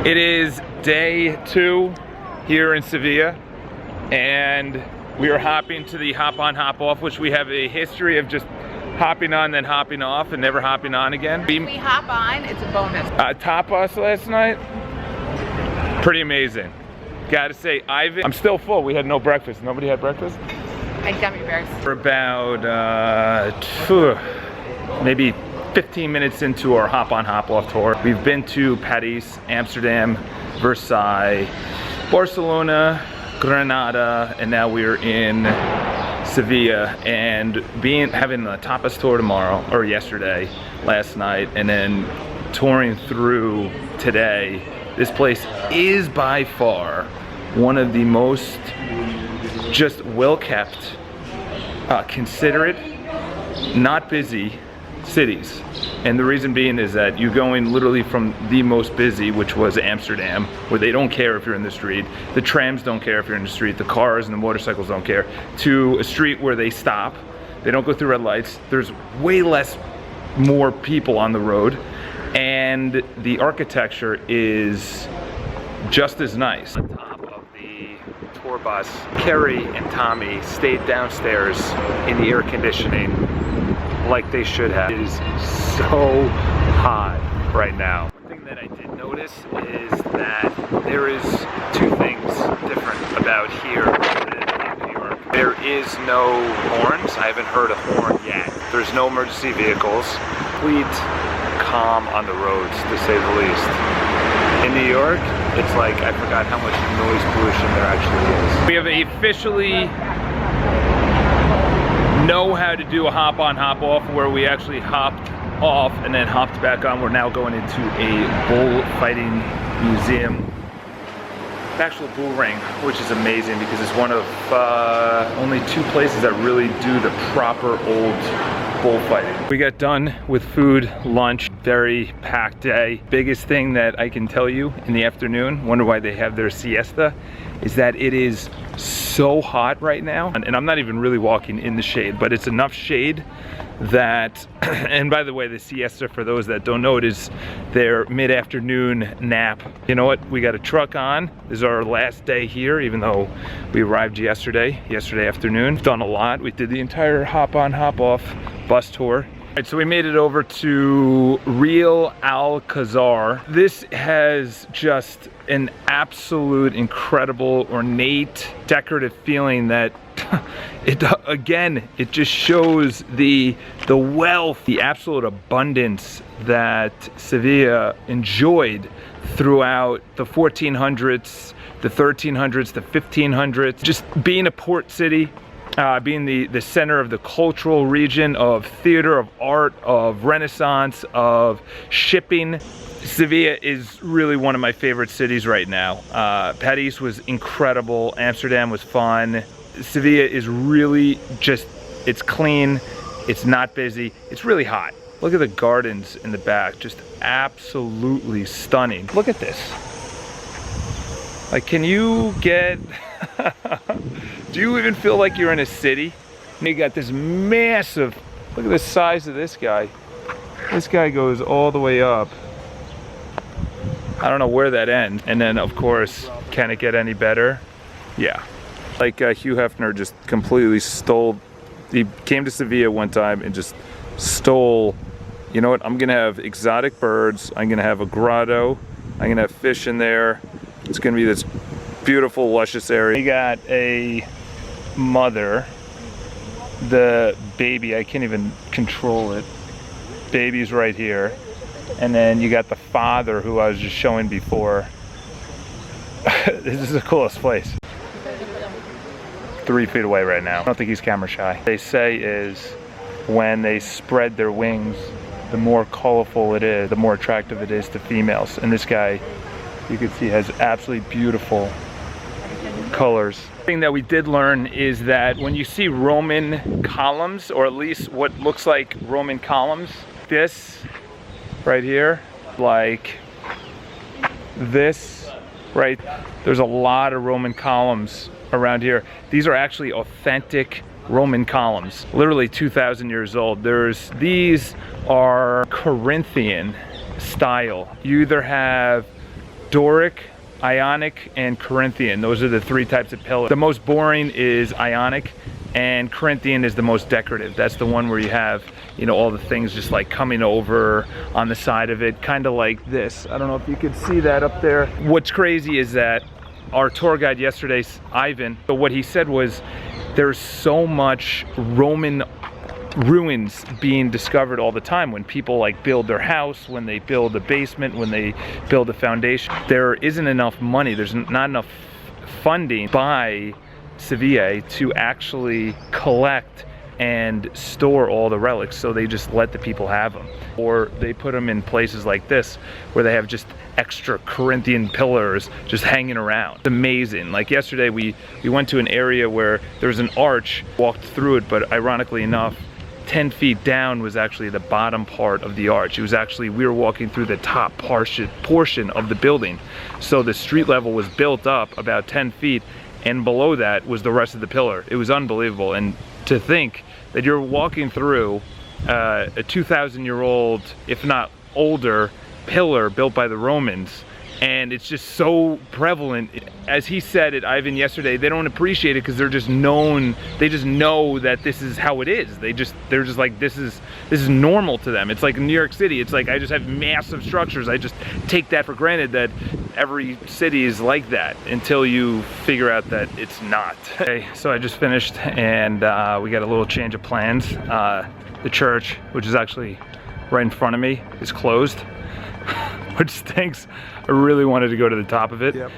It is day 2 here in Sevilla, and we are hopping to the hop on, hop off, which we have a history of just hopping on, then hopping off, and never hopping on again. We hop on, it's a bonus. Tapas last night, pretty amazing. Gotta say, Ivan, I'm still full. We had no breakfast. Nobody had breakfast? And gummy bears. We're about maybe 15 minutes into our hop on, hop off tour. We've been to Paris, Amsterdam, Versailles, Barcelona, Granada, and now we're in Sevilla, and having a tapas tour tomorrow, or yesterday, last night, and then touring through today. This place is by far one of the most just well-kept, considerate, not busy cities. And the reason being is that you're going literally from the most busy, which was Amsterdam, where they don't care if you're in the street, the trams don't care if you're in the street, the cars and the motorcycles don't care, to a street where they stop, they don't go through red lights, there's way more people on the road, and the architecture is just as nice. On top of the tour bus, Kerry and Tommy stayed downstairs in the air conditioning like they should have. It is so hot right now. One thing that I did notice is that there is 2 things different about here than in New York. There is no horns. I haven't heard a horn yet. There's no emergency vehicles. Complete calm on the roads, to say the least. In New York, it's like I forgot how much noise pollution there actually is. We have officially know how to do a hop on, hop off, where we actually hopped off and then hopped back on. We're now going into a bullfighting museum, actual bull ring, which is amazing because it's one of only 2 places that really do the proper old bullfighting. We got done with food, lunch, very packed day. Biggest thing that I can tell you in the afternoon, wonder why they have their siesta, is that it is so hot right now, and I'm not even really walking in the shade, but it's enough shade that, and by the way, the siesta, for those that don't know, it is their mid-afternoon nap. You know what, we got a truck on. This is our last day here, even though we arrived yesterday afternoon. We've done a lot. We did the entire hop on, hop off bus tour. Right, so we made it over to Real Alcazar. This has just an absolute incredible, ornate, decorative feeling that it just shows the wealth, the absolute abundance that Sevilla enjoyed throughout the 1400s, the 1300s, the 1500s. Just being a port city, being the center of the cultural region, of theater, of art, of Renaissance, of shipping. Sevilla is really one of my favorite cities right now. Paris was incredible. Amsterdam was fun. Sevilla is really just, it's clean, it's not busy, it's really hot. Look at the gardens in the back, just absolutely stunning. Look at this. Like, can you get, do you even feel like you're in a city? And you got this massive, look at the size of this guy. This guy goes all the way up. I don't know where that ends. And then, of course, can it get any better? Yeah. Like Hugh Hefner just completely stole, he came to Sevilla one time and just stole, you know what, I'm gonna have exotic birds, I'm gonna have a grotto, I'm gonna have fish in there, it's gonna be this beautiful, luscious area. We got a mother, the baby, I can't even control it, baby's right here, and then you got the father who I was just showing before. This is the coolest place. 3 feet away right now. I don't think he's camera shy. They say is when they spread their wings, the more colorful it is, the more attractive it is to females. And this guy, you can see, has absolutely beautiful colors. The thing that we did learn is that when you see Roman columns, or at least what looks like Roman columns, this right here, like this, right? There's a lot of Roman columns around here. These are actually authentic Roman columns, literally 2,000 years old. These are Corinthian style. You either have Doric, Ionic, and Corinthian. Those are the three types of pillar. The most boring is Ionic, and Corinthian is the most decorative. That's the one where you have, you know, all the things just like coming over on the side of it, kind of like this. I don't know if you could see that up there. What's crazy is that our tour guide yesterday, Ivan, so what he said was there's so much Roman ruins being discovered all the time when people like build their house, when they build a basement, when they build a foundation. There isn't enough money, there's not enough funding by Sevilla to actually collect and store all the relics, so they just let the people have them, or they put them in places like this where they have just extra Corinthian pillars just hanging around. It's amazing. Like yesterday we went to an area where there was an arch, walked through it, but ironically enough 10 feet down was actually the bottom part of the arch. It was actually, we were walking through the top portion of the building, so the street level was built up about 10 feet, and below that was the rest of the pillar. It was unbelievable. And to think that you're walking through a 2,000-year-old, if not older, pillar built by the Romans, and it's just so prevalent. As he said it, Ivan, yesterday, they don't appreciate it because they're just known, they just know that this is how it is. They're just like, this is normal to them. It's like in New York City, it's like I just have massive structures. I just take that for granted that every city is like that until you figure out that it's not. Okay, so I just finished and we got a little change of plans. The church, which is actually right in front of me, is closed, which stinks. I really wanted to go to the top of it. Yep.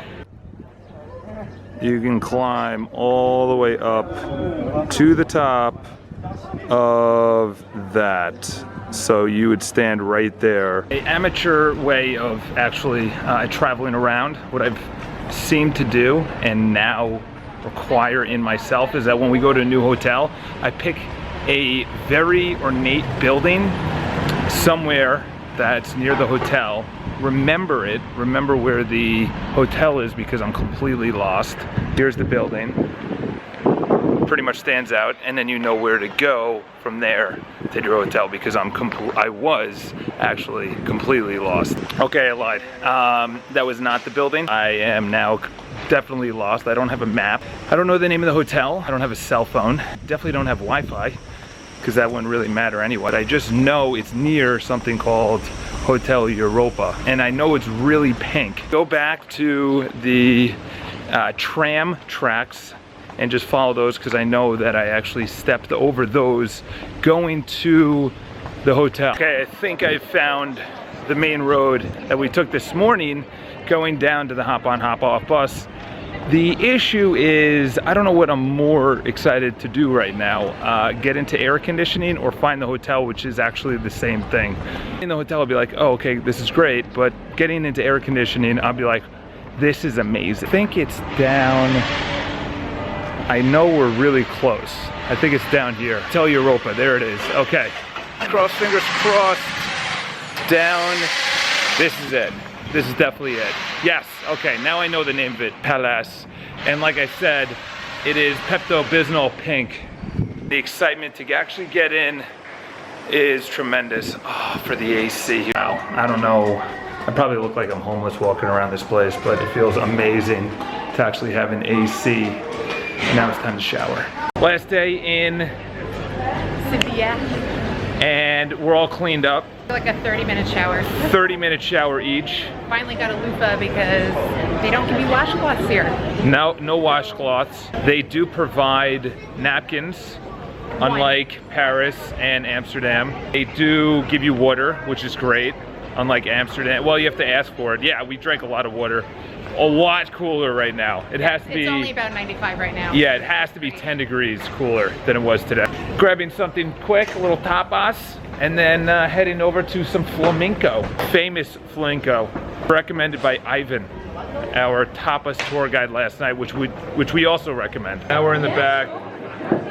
You can climb all the way up to the top of that. So you would stand right there. An amateur way of actually traveling around, what I've seemed to do and now require in myself, is that when we go to a new hotel, I pick a very ornate building somewhere that's near the hotel. Remember it, remember where the hotel is, because I'm completely lost. Here's the building, pretty much stands out, and then you know where to go from there to your hotel, because I was actually completely lost. Okay, I lied. That was not the building. I am now definitely lost. I don't have a map. I don't know the name of the hotel. I don't have a cell phone. Definitely don't have Wi-Fi, because that wouldn't really matter anyway. I just know it's near something called Hotel Europa, and I know it's really pink. Go back to the tram tracks and just follow those, because I know that I actually stepped over those going to the hotel. Okay, I think I found the main road that we took this morning going down to the hop-on hop-off bus. The issue is, I don't know what I'm more excited to do right now. Get into air conditioning or find the hotel, which is actually the same thing. In the hotel, I'll be like, oh, okay, this is great. But getting into air conditioning, I'll be like, this is amazing. I think it's down, I know we're really close. I think it's down here. Hotel Europa, there it is. Okay, cross fingers crossed. Down, this is it. This is definitely it. Yes, okay, now I know the name of it, Palace. And like I said, it is Pepto-Bismol pink. The excitement to actually get in is tremendous. Oh, for the AC. Wow, I don't know. I probably look like I'm homeless walking around this place, but it feels amazing to actually have an AC. Now it's time to shower. Last day in Sevilla. And we're all cleaned up. Like a 30-minute shower. 30-minute shower each. Finally got a loofah because they don't give you washcloths here. No washcloths. They do provide napkins, unlike Paris and Amsterdam. They do give you water, which is great, unlike Amsterdam. Well, you have to ask for it. Yeah, we drank a lot of water. A lot cooler right now. It has to be. It's only about 95 right now. Yeah, it has to be 10 degrees cooler than it was today. Grabbing something quick, a little tapas, and then heading over to some flamenco. Famous flamenco, recommended by Ivan, our tapas tour guide last night, which we also recommend. Now we're in the back.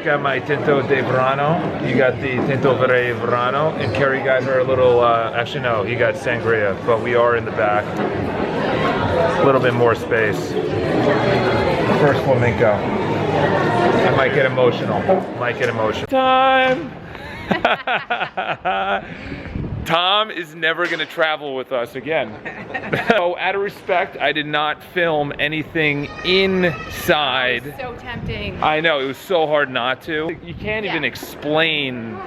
Got my Tinto de Verano. You got the Tinto Verano, and Kerry got her a little. Actually, no, he got sangria, but we are in the back. A little bit more space. First flamenco. I might get emotional. Might get emotional. Time! Tom is never gonna travel with us again. So out of respect, I did not film anything inside. So tempting. I know, it was so hard not to. You can't even explain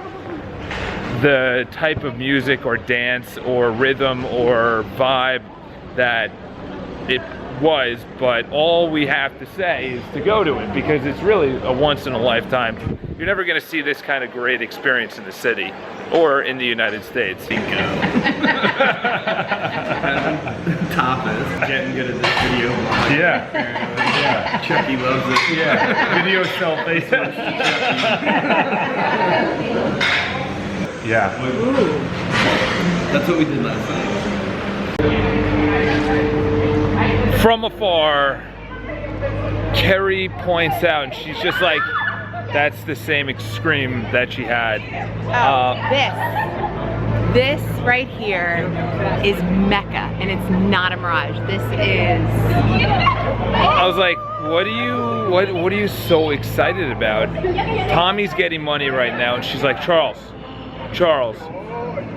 the type of music or dance or rhythm or vibe that it was, but all we have to say is to go to it because it's really a once in a lifetime. You're never gonna see this kind of great experience in the city or in the United States. Tapas. Getting good at this video. Yeah. Yeah. Chucky loves it. Yeah. Video sell Facebook. Yeah. Ooh. That's what we did last night. From afar, Kerry points out, and she's just like, that's the same scream that she had. This right here is Mecca, and it's not a mirage. This is. I was like, what are you so excited about? Tommy's getting money right now, and she's like, Charles,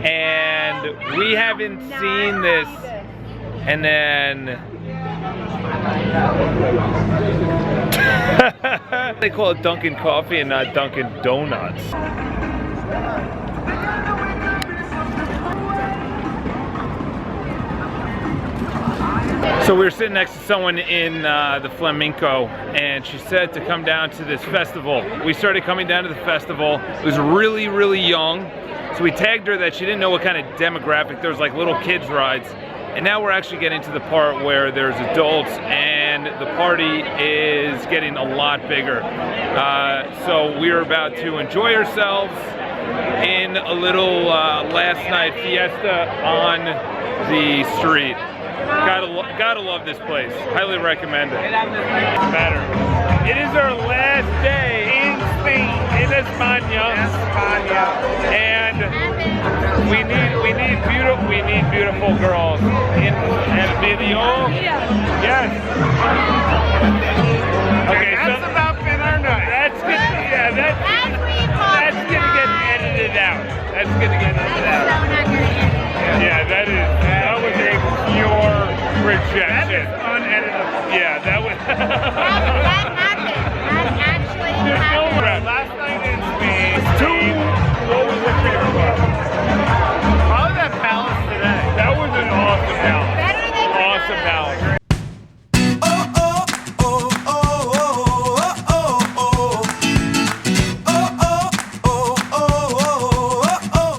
and we haven't seen this, and then they call it Dunkin' Coffee and not Dunkin' Donuts. So we were sitting next to someone in the Flamenco, and she said to come down to this festival. We started coming down to the festival. It was really, really young. So we tagged her that she didn't know what kind of demographic. There was like little kids rides. And now we're actually getting to the part where there's adults and the party is getting a lot bigger. So we're about to enjoy ourselves in a little last night fiesta on the street. Gotta love this place. Highly recommend it. Better. It is our last day in Spain, in España. And we need beautiful girls in the video. Yes. Okay, that's about been our night. That's good. Yeah, that's gonna get edited out. That's gonna get edited out. Yeah, that was a pure rejection. That is uneditable. Yeah, that was.